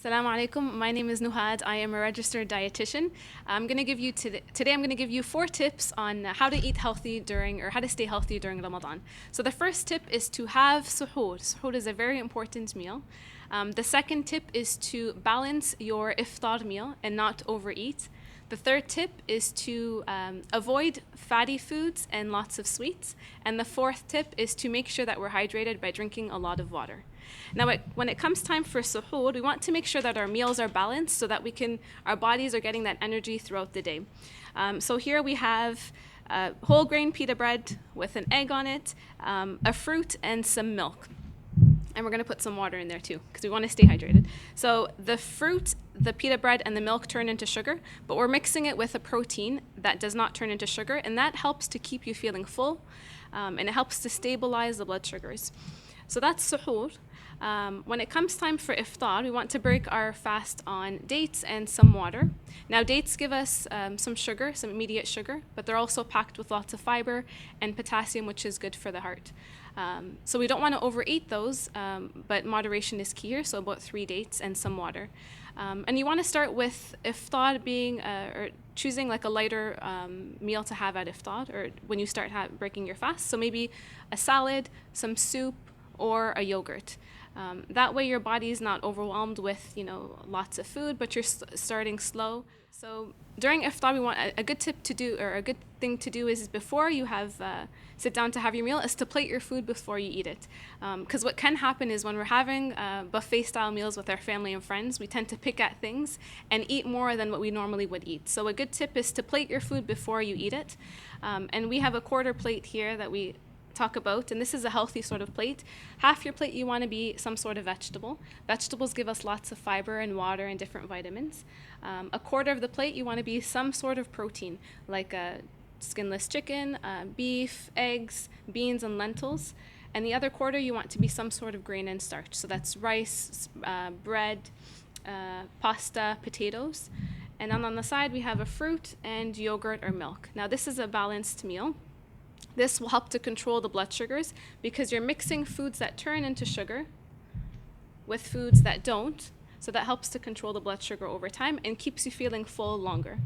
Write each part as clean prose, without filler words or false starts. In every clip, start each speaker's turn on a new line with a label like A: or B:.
A: Assalamu alaikum. My name is Nouhad. I am a registered dietitian. I'm going to give you today I'm going to give you 4 tips on how to eat healthy during or how to stay healthy during Ramadan. So the first tip is to have suhoor. Suhoor is a very important meal. The second tip is to balance your iftar meal and not overeat. The third tip is to avoid fatty foods and lots of sweets. And the fourth tip is to make sure that we're hydrated by drinking a lot of water. Now, when it comes time for suhoor, we want to make sure that our meals are balanced so that our bodies are getting that energy throughout the day. So here we have whole grain pita bread with an egg on it, a fruit, and some milk. And we're going to put some water in there too, because we want to stay hydrated. So the fruit, the pita bread, and the milk turn into sugar, but we're mixing it with a protein that does not turn into sugar, and that helps to keep you feeling full, and it helps to stabilize the blood sugars. So that's suhoor. When it comes time for iftar, we want to break our fast on dates and some water. Now, dates give us some sugar, some immediate sugar, but they're also packed with lots of fiber and potassium, which is good for the heart. So we don't want to overeat those, but moderation is key here, so about 3 dates and some water. And you want to start with iftar being, or choosing like a lighter meal to have at iftar, or when you start breaking your fast. So maybe a salad, some soup, or a yogurt. That way your body is not overwhelmed with, lots of food, but you're starting slow. So during iftar, we want a good tip to do, or a good thing to do is before you sit down to have your meal, is to plate your food before you eat it. Because what can happen is when we're having buffet-style meals with our family and friends, we tend to pick at things and eat more than what we normally would eat. So a good tip is to plate your food before you eat it. And we have a quarter plate here that we talk about, and this is a healthy sort of plate. Half your plate you want to be some sort of vegetable. Vegetables give us lots of fiber and water and different vitamins. A quarter of the plate you want to be some sort of protein, like skinless chicken, beef, eggs, beans, and lentils. And the other quarter you want to be some sort of grain and starch. So that's rice, bread, pasta, potatoes. And then on the side we have a fruit and yogurt or milk. Now this is a balanced meal. This will help to control the blood sugars because you're mixing foods that turn into sugar with foods that don't. So that helps to control the blood sugar over time and keeps you feeling full longer.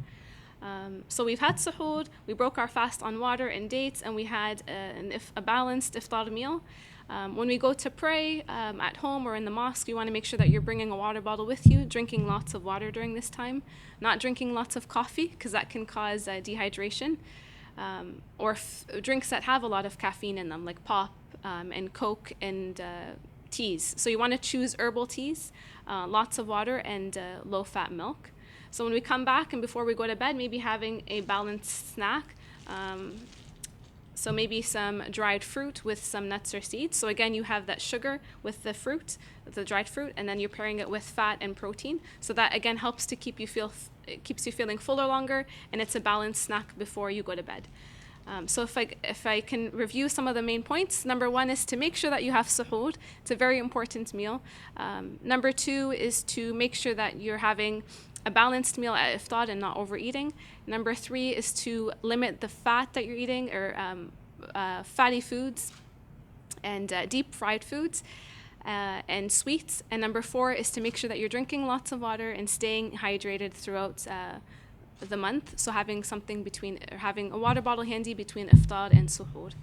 A: So we've had suhoor, we broke our fast on water and dates, and we had a balanced iftar meal. When we go to pray at home or in the mosque, you want to make sure that you're bringing a water bottle with you, drinking lots of water during this time, not drinking lots of coffee because that can cause dehydration. Or drinks that have a lot of caffeine in them, like pop and Coke and teas. So you want to choose herbal teas, lots of water, and low-fat milk. So when we come back and before we go to bed, maybe having a balanced snack. So maybe some dried fruit with some nuts or seeds. So again, you have that sugar with the fruit, the dried fruit, and then you're pairing it with fat and protein. So that again helps to it keeps you feeling fuller longer, and it's a balanced snack before you go to bed. So if I can review some of the main points, number 1 is to make sure that you have suhoor. It's a very important meal. Number 2 is to make sure that you're having a balanced meal at iftar and not overeating. Number 3 is to limit the fat that you're eating, or fatty foods and deep fried foods and sweets. And number 4 is to make sure that you're drinking lots of water and staying hydrated throughout the month. So having a water bottle handy between iftar and suhoor.